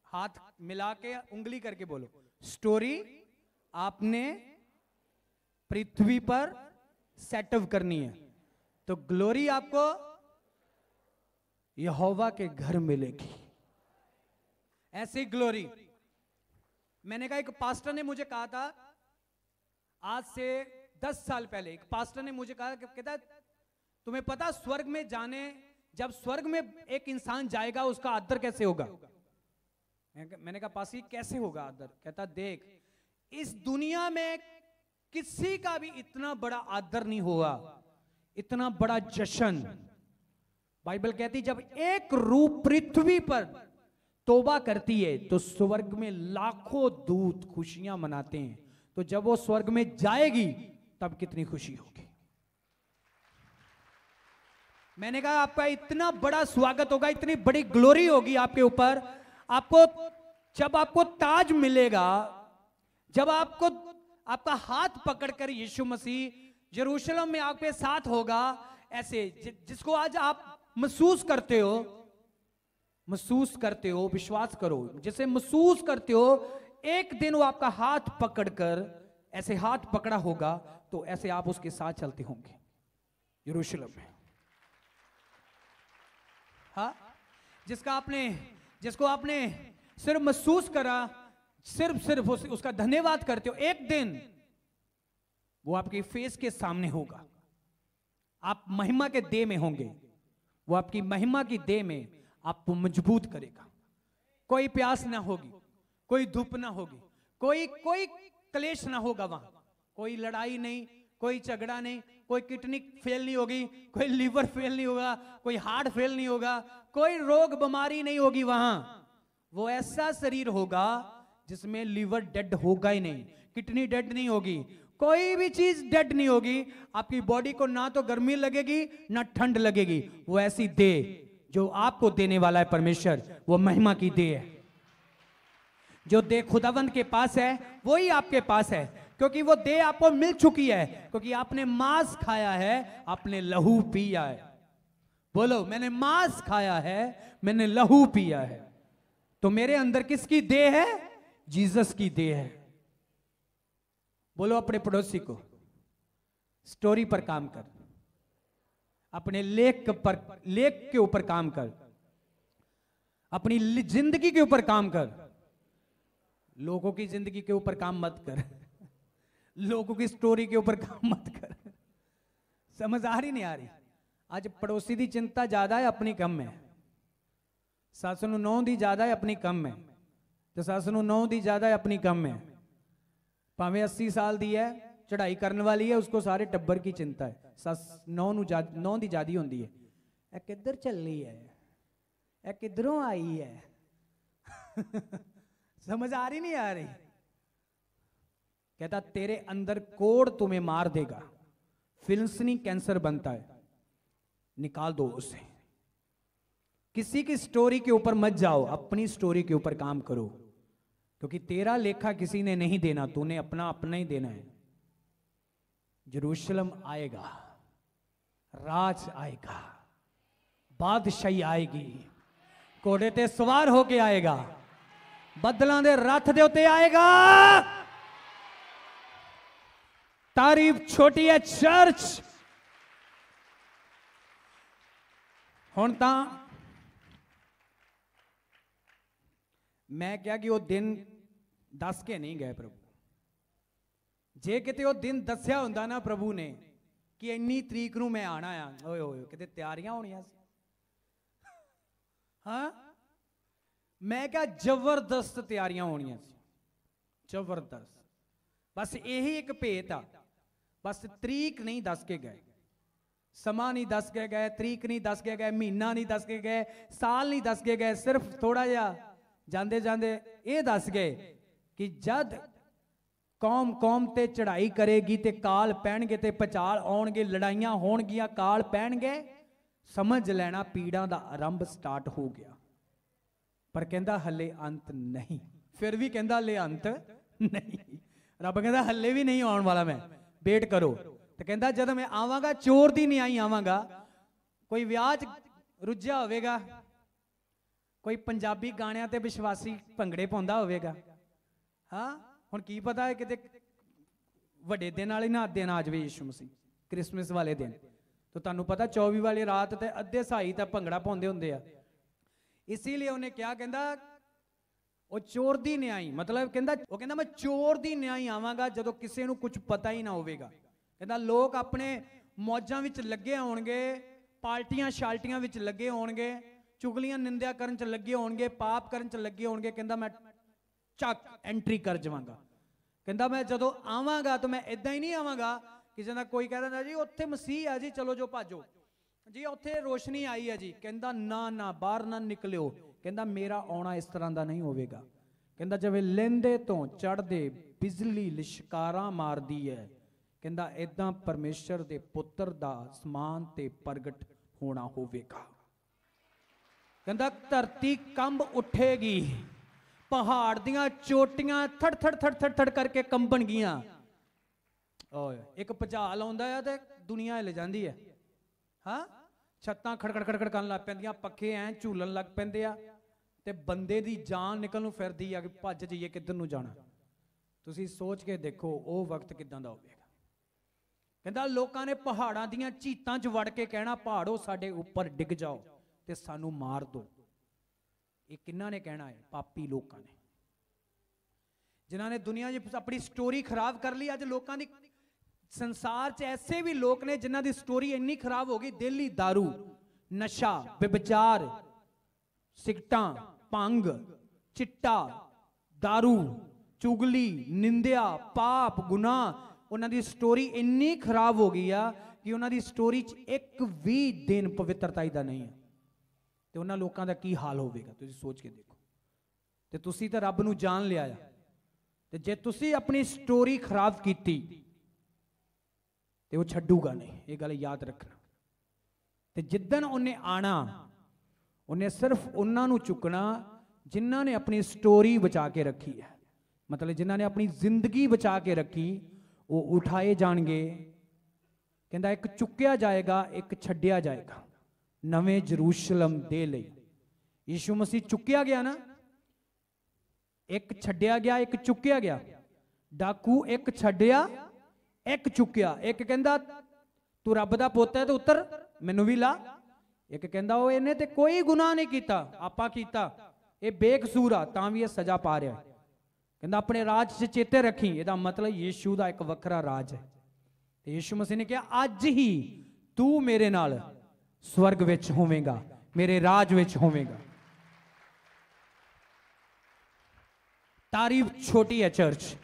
हाथ मिला के उंगली करके बोलो, स्टोरी आपने पृथ्वी पर सेटअप करनी है तो ग्लोरी आपको यहोवा के घर मिलेगी। ऐसी ग्लोरी। मैंने कहा, एक पास्टर ने मुझे कहा था आज से 10 साल पहले, एक पास्टर ने मुझे कहा, कहता तुम्हें पता स्वर्ग में जाने, जब स्वर्ग में एक इंसान जाएगा उसका आदर कैसे होगा? मैंने कहा पासी कैसे होगा आदर? कहता देख, इस दुनिया में किसी का भी इतना बड़ा आदर नहीं हुआ, इतना बड़ा जश्न। बाइबल कहती जब एक रूह पृथ्वी पर तौबा करती है तो स्वर्ग में लाखों दूत खुशियां मनाते हैं। तो जब वो स्वर्ग में जाएगी तब कितनी खुशी होगी। मैंने कहा आपका इतना बड़ा स्वागत होगा, इतनी बड़ी ग्लोरी होगी आपके ऊपर। आपको जब आपको ताज मिलेगा, जब आपको आपका हाथ पकड़कर यीशु मसीह यरूशलेम में आपके साथ होगा, ऐसे जिसको आज आप महसूस करते हो, महसूस करते हो, विश्वास करो, जिसे महसूस करते हो, एक दिन वो आपका हाथ पकड़कर ऐसे हाथ पकड़ा होगा तो ऐसे आप उसके साथ चलते होंगे यरूशलेम में। हाँ, जिसको आपने सिर्फ महसूस करा, सिर्फ उसका धन्यवाद करते हो, एक दिन वो आपके फेस के सामने होगा, आप महिमा के देह में होंगे, वो आपकी महिमा की देह में आपको मजबूत करेगा। कोई प्यास ना होगी, कोई धूप ना होगी, कोई क्लेश ना होगा वहां, कोई लड़ाई नहीं, कोई झगड़ा नहीं, कोई किडनी फेल नहीं होगी, कोई लीवर फेल नहीं होगा, कोई हार्ट फेल नहीं होगा, कोई रोग बीमारी नहीं होगी वहां। वो ऐसा शरीर होगा जिसमें लीवर डेड होगा ही नहीं, किडनी डेड नहीं होगी, कोई भी चीज डेड नहीं होगी। आपकी बॉडी को ना तो गर्मी लगेगी ना ठंड लगेगी। वो ऐसी देह जो आपको देने वाला है परमेश्वर, वो महिमा की देह है। जो देह खुदावंद के पास है वही आपके पास है, क्योंकि वो देह आपको मिल चुकी है, क्योंकि आपने मांस खाया है, आपने लहू पिया है। बोलो, मैंने मांस खाया है, मैंने लहू पिया है। तो मेरे अंदर किसकी देह है? जीसस की देह है। बोलो अपने पड़ोसी को, स्टोरी पर काम कर, अपने लेख के ऊपर काम कर, अपनी जिंदगी के ऊपर काम कर, लोगों की जिंदगी के ऊपर काम मत कर, लोगों की स्टोरी के ऊपर काम मत कर। समझ आ रही नहीं आ रही? आज पड़ोसी की चिंता ज्यादा है, अपनी कम है। सस नूं नौं दी ज्यादा है, अपनी कम है। तो सस नूं नौं दी ज्यादा है, अपनी कम है। भावें 80 साल दी है, चढ़ाई करने वाली है, उसको सारे टब्बर की चिंता है। सस नौं दी ज्यादा होंदी है, ए किधर चली है, ए किधरों आई है। समझ आ रही नहीं आ रही? कहता तेरे अंदर कोड़ तुम्हें मार देगा, फिल्सनी कैंसर बनता है, निकाल दो उसे। किसी की स्टोरी के ऊपर मत जाओ, अपनी स्टोरी के ऊपर काम करो, क्योंकि तेरा लेखा किसी ने नहीं देना, तूने अपना ही देना है। यरूशलेम आएगा, राज आएगा, बादशाही आएगी, घोड़े ते सवार होके आएगा, ਬੱਦਲਾਂ ਦੇ ਰੱਥ ਦੇ ਉੱਤੇ ਆਏਗਾ। ਤਾਰੀਫ ਛੋਟੀ ਹੈ ਚਰਚ। ਹੁਣ ਤਾਂ ਮੈਂ ਕਿਹਾ ਕਿ ਉਹ ਦਿਨ ਦੱਸ ਕੇ ਨਹੀਂ ਗਏ ਪ੍ਰਭੂ। ਜੇ ਕਿਤੇ ਉਹ ਦਿਨ ਦੱਸਿਆ ਹੁੰਦਾ ਨਾ ਪ੍ਰਭੂ ਨੇ ਕਿ ਇੰਨੀ ਤਰੀਕ ਨੂੰ ਮੈਂ ਆਣਾ ਆ, ਓਏ ਹੋਏ ਕਿਤੇ ਤਿਆਰੀਆਂ ਹੋਣੀਆਂ ਸੀ। ਹਾਂ ਮੈਂ ਕਿਹਾ ਜ਼ਬਰਦਸਤ ਤਿਆਰੀਆਂ ਹੋਣੀਆਂ ਸੀ, ਜ਼ਬਰਦਸਤ। ਬਸ ਇਹੀ ਇੱਕ ਭੇਤ ਆ, ਬਸ ਤਰੀਕ ਨਹੀਂ ਦੱਸ ਕੇ ਗਏ, ਸਮਾਂ ਨਹੀਂ ਦੱਸ ਕੇ ਗਏ, ਤਰੀਕ ਨਹੀਂ ਦੱਸ ਕੇ ਗਏ, ਮਹੀਨਾ ਨਹੀਂ ਦੱਸ ਕੇ ਗਏ, ਸਾਲ ਨਹੀਂ ਦੱਸ ਕੇ ਗਏ। ਸਿਰਫ ਥੋੜਾ ਜਿਹਾ ਜਾਂਦੇ ਜਾਂਦੇ ਇਹ ਦੱਸ ਗਏ ਕਿ ਜਦ ਕੌਮ ਕੌਮ ਤੇ ਚੜ੍ਹਾਈ ਕਰੇਗੀ ਤੇ ਕਾਲ ਪੈਣਗੇ ਤੇ ਭੁਚਾਲ ਆਉਣਗੇ, ਲੜਾਈਆਂ ਹੋਣਗੀਆਂ, ਕਾਲ ਪੈਣਗੇ, ਸਮਝ ਲੈਣਾ ਪੀੜਾਂ ਦਾ ਆਰੰਭ ਸਟਾਰਟ ਹੋ ਗਿਆ। ਪਰ ਕਹਿੰਦਾ ਹਲੇ ਅੰਤ ਨਹੀਂ। ਫਿਰ ਵੀ ਕਹਿੰਦਾ ਹਲੇ ਅੰਤ ਨਹੀਂ। ਰੱਬ ਕਹਿੰਦਾ ਹਲੇ ਵੀ ਨਹੀਂ ਆਉਣ ਵਾਲਾ, ਮੈਂ ਵੇਟ ਕਰੋ। ਤੇ ਕਹਿੰਦਾ ਜਦੋਂ ਮੈਂ ਆਵਾਂਗਾ ਚੋਰ ਦੀ ਨਿਆਈ ਆਵਾਂਗਾ। ਕੋਈ ਵਿਆਹ 'ਚ ਰੁੱਝਿਆ ਹੋਵੇਗਾ, ਕੋਈ ਪੰਜਾਬੀ ਗਾਣਿਆਂ ਤੇ ਵਿਸ਼ਵਾਸੀ ਭੰਗੜੇ ਪਾਉਂਦਾ ਹੋਵੇਗਾ। ਹਾਂ ਹੁਣ ਕੀ ਪਤਾ ਹੈ ਕਿਤੇ ਵੱਡੇ ਦਿਨ ਵਾਲੇ ਨਾ ਦਿਨ ਆ ਜਾਵੇ ਯਿਸੂ ਮਸੀਹ, ਕ੍ਰਿਸਮਸ ਵਾਲੇ ਦਿਨ। ਤਾਂ ਤੁਹਾਨੂੰ ਪਤਾ 24 ਵਾਲੀ ਰਾਤ ਤੇ ਅੱਧੇ ਸਾਈ ਤਾਂ ਭੰਗੜਾ ਪਾਉਂਦੇ ਹੁੰਦੇ ਆ। ਇਸੇ ਲਈ ਉਹਨੇ ਕਿਹਾ, ਕਹਿੰਦਾ ਉਹ ਚੋਰ ਦੀ ਨਿਆਈ, ਮਤਲਬ ਕਹਿੰਦਾ ਮੈਂ ਚੋਰ ਦੀ ਨਿਆਈ ਆਵਾਂਗਾ ਜਦੋਂ ਕਿਸੇ ਨੂੰ ਕੁਝ ਪਤਾ ਹੀ ਨਾ ਹੋਵੇਗਾ। ਕਹਿੰਦਾ ਲੋਕ ਆਪਣੇ ਮੌਜਾਂ ਵਿੱਚ ਲੱਗੇ ਹੋਣਗੇ, ਪਾਰਟੀਆਂ ਸ਼ਾਲਟੀਆਂ ਵਿੱਚ ਲੱਗੇ ਹੋਣਗੇ, ਚੁਗਲੀਆਂ ਨਿੰਦਿਆ ਕਰਨ ਚ ਲੱਗੇ ਹੋਣਗੇ, ਪਾਪ ਕਰਨ ਚ ਲੱਗੇ ਹੋਣਗੇ। ਕਹਿੰਦਾ ਮੈਂ ਚੱਕ ਐਂਟਰੀ ਕਰ ਜਾਵਾਂਗਾ। ਕਹਿੰਦਾ ਮੈਂ ਜਦੋਂ ਆਵਾਂਗਾ ਤਾਂ ਮੈਂ ਇਦਾਂ ਹੀ ਨਹੀਂ ਆਵਾਂਗਾ ਕਿ ਜਦੋਂ ਕੋਈ ਕਹਿ ਦਿੰਦਾ ਜੀ ਉੱਥੇ ਮਸੀਹ ਆ ਜੀ, ਚਲੋ ਜੋ ਭਾਜੋ ਜੀ, ਉੱਥੇ ਰੋਸ਼ਨੀ ਆਈ ਹੈ ਜੀ। ਕਹਿੰਦਾ ਨਾ ਨਾ ਬਾਹਰ ਨਾ ਨਿਕਲਿਓ। ਕਹਿੰਦਾ ਮੇਰਾ ਆਉਣਾ ਇਸ ਤਰ੍ਹਾਂ ਦਾ ਨਹੀਂ ਹੋਵੇਗਾ। ਕਹਿੰਦਾ ਜਿਵੇਂ ਲਹਿੰਦੇ ਤੋਂ ਚੜ੍ਹਦੇ ਬਿਜਲੀ ਲਿਸ਼ਕਾਰਾਂ ਮਾਰਦੀ ਹੈ, ਕਹਿੰਦਾ ਇਦਾਂ ਪਰਮੇਸ਼ਰ ਦੇ ਪੁੱਤਰ ਦਾ ਸਮਾਨ ਤੇ ਪ੍ਰਗਟ ਹੋਣਾ ਹੋਵੇਗਾ। ਕਹਿੰਦਾ ਧਰਤੀ ਕੰਬ ਉੱਠੇਗੀ, ਪਹਾੜ ਦੀਆਂ ਚੋਟੀਆਂ ਥੜ ਥੜ ਥੜ ਥੜ ਥੜ ਕਰਕੇ ਕੰਬਣਗੀਆਂ। ਓਏ ਇੱਕ ਭੁਚਾਲ ਆਉਂਦਾ ਆ ਤੇ ਦੁਨੀਆ ਹਿੱਲ ਜਾਂਦੀ ਹੈ। ਹਾਂ ਛੱਤਾਂ ਖੜਖੜ ਖੜਖੜ ਕਰਨ ਲੱਗ ਪੈਂਦੀਆਂ, ਪੱਖੇ ਐ ਝੂਲਣ ਲੱਗ ਪੈਂਦੇ ਆ ਤੇ ਬੰਦੇ ਦੀ ਜਾਨ ਨਿਕਲ ਨੂੰ ਫਿਰਦੀ ਆ ਕਿ ਭੱਜ ਜਾਈਏ ਕਿੱਧਰ ਨੂੰ ਜਾਣਾ। ਤੁਸੀਂ ਸੋਚ ਕੇ ਦੇਖੋ ਉਹ ਵਕਤ ਕਿੱਦਾਂ ਦਾ ਹੋਵੇਗਾ। ਕਹਿੰਦਾ ਲੋਕਾਂ ਨੇ ਪਹਾੜਾਂ ਦੀਆਂ ਝੀਤਾਂ 'ਚ ਵੜ ਕੇ ਕਹਿਣਾ, ਪਹਾੜੋ ਸਾਡੇ ਉੱਪਰ ਡਿੱਗ ਜਾਓ ਤੇ ਸਾਨੂੰ ਮਾਰ ਦਿਓ। ਇਹ ਕਿੰਨਾਂ ਨੇ ਕਹਿਣਾ ਹੈ? ਪਾਪੀ ਲੋਕਾਂ ਨੇ, ਜਿਨ੍ਹਾਂ ਨੇ ਦੁਨੀਆ 'ਚ ਆਪਣੀ ਸਟੋਰੀ ਖਰਾਬ ਕਰ ਲਈ। ਅੱਜ ਲੋਕਾਂ ਦੀ ਸੰਸਾਰ 'ਚ ਐਸੇ ਵੀ ਲੋਕ ਨੇ ਜਿਨ੍ਹਾਂ ਦੀ ਸਟੋਰੀ ਇੰਨੀ ਖਰਾਬ ਹੋ ਗਈ, ਦਿਲੀ ਦਾਰੂ, ਨਸ਼ਾ, ਵਿਭਚਾਰ, ਸਿਗਟਾਂ, ਭੰਗ, ਚਿੱਟਾ, ਦਾਰੂ, ਚੁਗਲੀ, ਨਿੰਦਿਆ, ਪਾਪ, ਗੁਨਾਹ। ਉਹਨਾਂ ਦੀ ਸਟੋਰੀ ਇੰਨੀ ਖਰਾਬ ਹੋ ਗਈ ਆ ਕਿ ਉਹਨਾਂ ਦੀ ਸਟੋਰੀ 'ਚ ਇੱਕ ਵੀ ਦਿਨ ਪਵਿੱਤਰਤਾ ਦਾ ਨਹੀਂ ਹੈ। ਤੇ ਉਹਨਾਂ ਲੋਕਾਂ ਦਾ ਕੀ ਹਾਲ ਹੋਵੇਗਾ ਤੁਸੀਂ ਸੋਚ ਕੇ ਦੇਖੋ। ਤੇ ਤੁਸੀਂ ਤਾਂ ਰੱਬ ਨੂੰ ਜਾਣ ਲਿਆ ਆ, ਤੇ ਜੇ ਤੁਸੀਂ ਆਪਣੀ ਸਟੋਰੀ ਖਰਾਬ ਕੀਤੀ ਤੇ ਉਹ ਛੱਡੂਗਾ ਨਹੀਂ, ਇਹ ਗੱਲ ਯਾਦ ਰੱਖਣਾ। ਤੇ ਜਿੱਦਣ ਉਹਨੇ ਆਣਾ, ਉਹਨੇ ਸਿਰਫ ਉਹਨਾਂ ਨੂੰ ਚੁੱਕਣਾ ਜਿਨ੍ਹਾਂ ਨੇ ਆਪਣੀ ਸਟੋਰੀ ਬਚਾ ਕੇ ਰੱਖੀ ਹੈ। ਮਤਲਬ ਜਿਨ੍ਹਾਂ ਨੇ ਆਪਣੀ ਜ਼ਿੰਦਗੀ ਬਚਾ ਕੇ ਰੱਖੀ, ਉਹ ਉਠਾਏ ਜਾਣਗੇ। ਕਹਿੰਦਾ ਇੱਕ ਚੁੱਕਿਆ ਜਾਏਗਾ, ਇੱਕ ਛੱਡਿਆ ਜਾਏਗਾ ਨਵੇਂ ਜਰੂਸ਼ਲਮ ਦੇ ਲਈ। ਯਿਸੂ ਮਸੀਹ ਚੁੱਕਿਆ ਗਿਆ ਨਾ, ਇੱਕ ਛੱਡਿਆ ਗਿਆ, ਇੱਕ ਚੁੱਕਿਆ ਗਿਆ। ਡਾਕੂ ਇੱਕ ਛੱਡਿਆ, ਇੱਕ ਚੁੱਕਿਆ। ਇੱਕ ਕਹਿੰਦਾ ਤੂੰ ਰੱਬ ਦਾ ਪੁੱਤ ਹੈ ਤੇ ਉੱਤਰ ਮੈਨੂੰ ਵੀ ਲਾ। ਇੱਕ ਕਹਿੰਦਾ ਉਹ ਇਹਨੇ ਤੇ ਕੋਈ ਗੁਨਾਹ ਨਹੀਂ ਕੀਤਾ, ਆਪਾਂ ਕੀਤਾ, ਇਹ ਬੇਕਸੂਰ ਆ ਤਾਂ ਵੀ ਇਹ ਸਜ਼ਾ ਪਾ ਰਿਹਾ। ਕਹਿੰਦਾ ਆਪਣੇ ਰਾਜ 'ਚ ਚੇਤੇ ਰੱਖੀ, ਇਹਦਾ ਮਤਲਬ ਯੀਸ਼ੂ ਦਾ ਇੱਕ ਵੱਖਰਾ ਰਾਜ ਹੈ। ਤੇ ਯੀਸ਼ੂ ਮਸੀਹ ਨੇ ਕਿਹਾ ਅੱਜ ਹੀ ਤੂੰ ਮੇਰੇ ਨਾਲ ਸਵਰਗ ਵਿੱਚ ਹੋਵੇਂਗਾ, ਮੇਰੇ ਰਾਜ ਵਿੱਚ ਹੋਵੇਂਗਾ। ਤਾਰੀਫ ਛੋਟੀ ਹੈ ਚਰਚ।